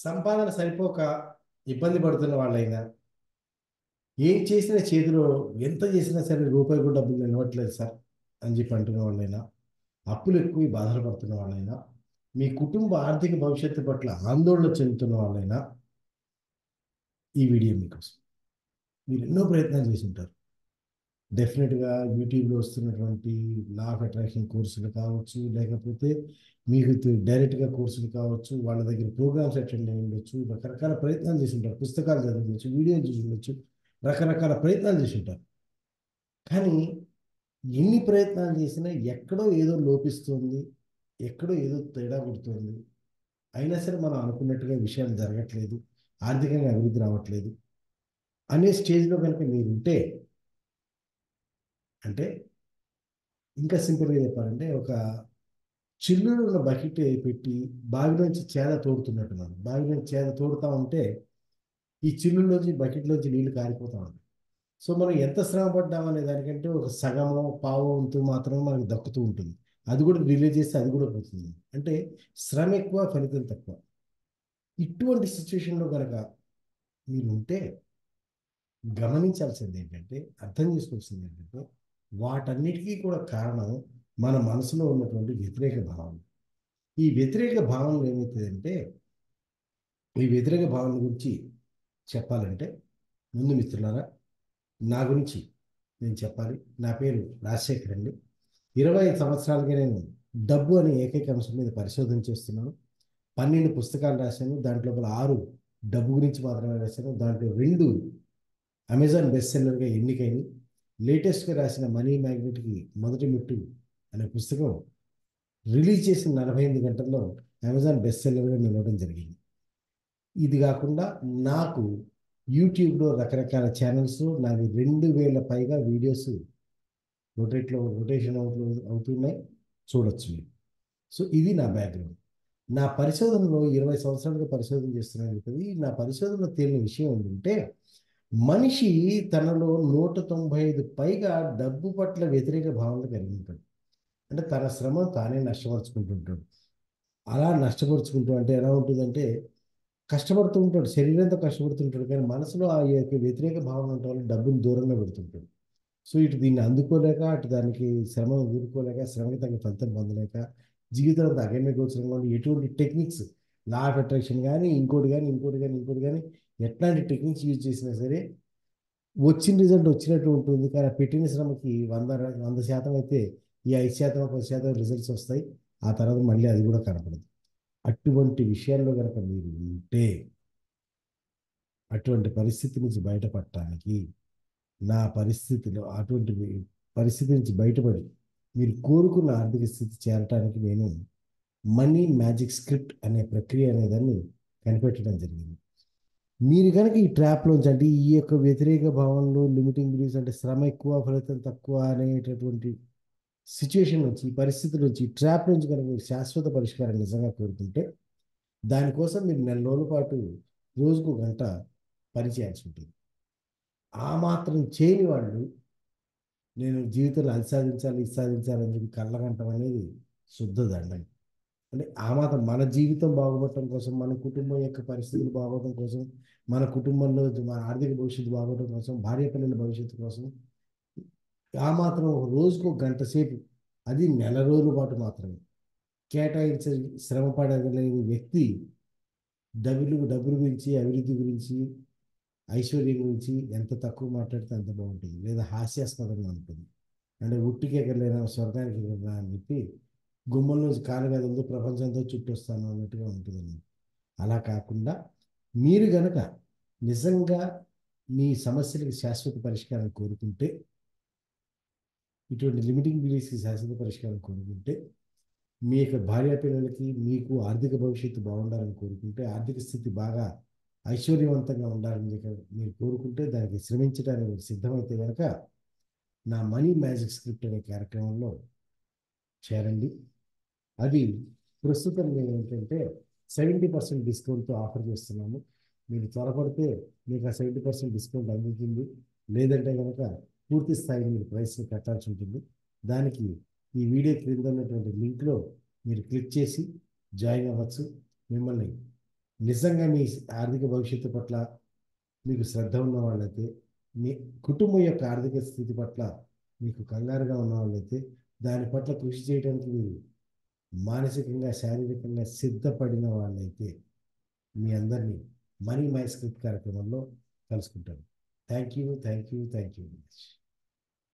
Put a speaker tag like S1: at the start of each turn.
S1: సంపాదన సరిపోక ఇబ్బంది పడుతున్న వాళ్ళైనా, ఏం చేసినా చేతిలో ఎంత చేసినా సరే రూపాయి కూడా డబ్బులు నిలవట్లేదు సార్ అని చెప్పి అంటున్న వాళ్ళైనా, అప్పులు ఎక్కువ బాధలు పడుతున్న వాళ్ళైనా, మీ కుటుంబ ఆర్థిక భవిష్యత్తు పట్ల ఆందోళన చెందుతున్న వాళ్ళైనా, ఈ వీడియో మీకోసం. మీరు ఎన్నో ప్రయత్నాలు చేసి ఉంటారు. డెఫినెట్గా యూట్యూబ్లో వస్తున్నటువంటి లా ఆఫ్ అట్రాక్షన్ కోర్సులు కావచ్చు, లేకపోతే మీకు డైరెక్ట్గా కోర్సులు కావచ్చు, వాళ్ళ దగ్గర ప్రోగ్రామ్స్ అటెండ్ అయి ఉండొచ్చు, రకరకాల ప్రయత్నాలు చేసి ఉంటారు, పుస్తకాలు చదివి ఉండొచ్చు, వీడియోలు చూసి ఉండొచ్చు, రకరకాల ప్రయత్నాలు చేసి ఉంటారు. కానీ ఎన్ని ప్రయత్నాలు చేసినా ఎక్కడో ఏదో లోపిస్తుంది, ఎక్కడో ఏదో తేడా కొడుతుంది. అయినా సరే మనం అనుకున్నట్టుగా విషయాలు జరగట్లేదు, ఆర్థికంగా అభివృద్ధి రావట్లేదు అనే స్టేజ్లో కనుక మీరు ఉంటే, అంటే ఇంకా సింపుల్గా చెప్పాలంటే, ఒక చిల్లులో ఉన్న బకెట్ పెట్టి బావిలోంచి చేద తోడుతున్నట్టున్నాను. బావిలోంచి చేద తోడుతా ఉంటే ఈ చిల్లులోంచి బకెట్లోంచి నీళ్లు కారిపోతా ఉంటాయి. సో మనం ఎంత శ్రమ పడ్డామనే దానికంటే ఒక సగమో పావు వంతు మాత్రమే మనకు దక్కుతూ ఉంటుంది. అది కూడా రిలీజ్ చేస్తే అది కూడా పోతుంది. అంటే శ్రమ ఎక్కువ, ఫలితం తక్కువ. ఇటువంటి సిచ్యువేషన్లో కనుక మీరు ఉంటే గమనించాల్సింది ఏంటంటే, అర్థం చేసుకోవాల్సింది ఏంటంటే, వాటన్నిటికీ కూడా కారణం మన మనసులో ఉన్నటువంటి వ్యతిరేక భావన. ఈ వ్యతిరేక భావనలు ఏమవుతుందంటే, ఈ వ్యతిరేక భావన గురించి చెప్పాలంటే, ముందు మిత్రులారా, నా గురించి నేను చెప్పాలి. నా పేరు రాజశేఖర్ అండి. 25 సంవత్సరాలుగా నేను డబ్బు అనే ఏకైక అంశం మీద పరిశోధన చేస్తున్నాను. 12 పుస్తకాలు రాశాను. దాంట్లో 6 డబ్బు గురించి మాత్రమే రాశాను. దాంట్లో 2 అమెజాన్ బెస్ట్ సెల్లర్గా ఎన్నికైనవి. లేటెస్ట్గా రాసిన మనీ మ్యాగ్నెట్కి మొదటి మెట్టు అనే పుస్తకం రిలీజ్ చేసిన 48 గంటల్లో అమెజాన్ బెస్ట్ సెల్లర్గా నిలవడం జరిగింది. ఇది కాకుండా నాకు యూట్యూబ్లో రకరకాల ఛానల్స్, నాది 2000 పైగా వీడియోస్ రొటేషన్ అవుతున్నాయి, చూడొచ్చు మీరు. సో ఇది నా బ్యాక్గ్రౌండ్. నా పరిశోధనలో 20 సంవత్సరాలుగా పరిశోధన చేస్తున్నాను చెప్పి, నా పరిశోధనలో తేలిన విషయం ఏంటంటే, మనిషి తనలో 195 పైగా డబ్బు పట్ల వ్యతిరేక భావనలు కలిగి ఉంటాడు. అంటే తన శ్రమ తానే నష్టపరుచుకుంటుంటాడు. అలా నష్టపరుచుకుంటూ అంటే ఎలా ఉంటుందంటే, కష్టపడుతూ ఉంటాడు, శరీరంతో కష్టపడుతుంటాడు, కానీ మనసులో ఆ యొక్క వ్యతిరేక భావన ఉండటం వల్ల డబ్బులు దూరంగా పెడుతుంటాడు. సో ఇటు దీన్ని అందుకోలేక, అటు దానికి శ్రమ ఊరుకోలేక, శ్రమకి తగ్గ ఫలితం పొందలేక, జీవితం అంతా అగమ్యగోచరంగా ఉండి ఎటువంటి టెక్నిక్స్, లా ఆఫ్ అట్రాక్షన్ కానీ, ఇంకోటి కానీ ఎట్లాంటి టెక్నిక్స్ యూజ్ చేసినా సరే వచ్చిన రిజల్ట్ వచ్చినట్టు ఉంటుంది. కానీ ఆ పెట్టిన శ్రమకి 100% అయితే ఈ 5% 10% రిజల్ట్స్ వస్తాయి. ఆ తర్వాత మళ్ళీ అది కూడా కనపడదు. అటువంటి విషయాల్లో కనుక మీరు ఉంటే, అటువంటి పరిస్థితి నుంచి బయటపడటానికి, నా పరిస్థితిలో అటువంటి పరిస్థితి నుంచి బయటపడి మీరు కోరుకున్న ఆర్థిక స్థితి చేరటానికి నేను మనీ మ్యాజిక్ స్క్రిప్ట్ అనే ప్రక్రియ అనేదాన్ని కనిపెట్టడం జరిగింది. మీరు కనుక ఈ ట్రాప్లోంచి, అంటే ఈ యొక్క వ్యతిరేక భావనలు, లిమిటింగ్ బిలీఫ్స్, అంటే శ్రమ ఎక్కువ ఫలితం తక్కువ అనేటటువంటి సిచ్యువేషన్ నుంచి, ఈ పరిస్థితి నుంచి, ఈ ట్రాప్ నుంచి కనుక మీరు శాశ్వత పరిష్కారం నిజంగా కోరుకుంటే, దానికోసం మీరు నెల రోజుల పాటు రోజుకు గంట పని చేయాల్సి ఉంటుంది. ఆ మాత్రం చేయని వాళ్ళు, నేను జీవితంలో అది సాధించాలి ఇది సాధించాలి అని చెప్పి కళ్ళగంటం అనేది శుద్ధ దండం. అంటే ఆ మాత్రం మన జీవితం బాగుపడటం కోసం, మన కుటుంబం యొక్క పరిస్థితులు బాగోవడం కోసం, మన కుటుంబంలో మన ఆర్థిక భవిష్యత్తు బాగోవడం కోసం, భార్య పిల్లల భవిష్యత్తు కోసం, ఆ మాత్రం ఒక రోజుకు ఒక గంట సేపు, అది నెల రోజుల పాటు మాత్రమే కేటాయించి శ్రమ పడగలిగిన వ్యక్తి డబ్బుల గురించి, అభివృద్ధి గురించి, ఐశ్వర్యం గురించి ఎంత తక్కువ మాట్లాడితే అంత బాగుంటుంది, లేదా హాస్యాస్పదంగా ఉంటుంది. అంటే ఉట్టికి ఎగరలేనా స్వర్గానికి ఎగరనా అని చెప్పి గుమ్మంలోంచి కాలు కదలదు ప్రపంచంతో చుట్టొస్తాను అన్నట్టుగా ఉంటుందండి. అలా కాకుండా మీరు గనక నిజంగా మీ సమస్యలకు శాశ్వత పరిష్కారం కోరుకుంటే, ఇటువంటి లిమిటింగ్ బిలీఫ్స్కి శాశ్వత పరిష్కారం కోరుకుంటే, మీ యొక్క భార్య పిల్లలకి మీకు ఆర్థిక భవిష్యత్తు బాగుండాలని కోరుకుంటే, ఆర్థిక స్థితి బాగా ఐశ్వర్యవంతంగా ఉండాలని మీరు కోరుకుంటే, దానికి శ్రమించడానికి మీరు సిద్ధమైతే కనుక నా మనీ మ్యాజిక్ స్క్రిప్ట్ అనే కార్యక్రమంలో చేరండి. అది ప్రస్తుతం మేము ఏంటంటే 70% డిస్కౌంట్తో ఆఫర్ చేస్తున్నాము. మీరు త్వరపడితే మీకు ఆ 70% డిస్కౌంట్ అందుతుంది. లేదంటే కనుక పూర్తి స్థాయిలో మీరు ప్రైస్ని కట్టాల్సి ఉంటుంది. దానికి ఈ వీడియో క్రింద ఉన్నటువంటి లింక్లో మీరు క్లిక్ చేసి జాయిన్ అవ్వచ్చు. మిమ్మల్ని నిజంగా మీ ఆర్థిక భవిష్యత్తు పట్ల మీకు శ్రద్ధ ఉన్న వాళ్ళైతే, మీ కుటుంబం యొక్క ఆర్థిక స్థితి పట్ల మీకు కంగారుగా ఉన్న వాళ్ళైతే, దాని పట్ల కృషి చేయడానికి మీరు మానసికంగా, శారీరకంగా సిద్ధపడిన వాళ్ళైతే మీ అందరినీ మనీ మై స్క్రిప్ట్ కార్యక్రమంలో కలుసుకుంటాను. Thank you, thank you, thank you very much.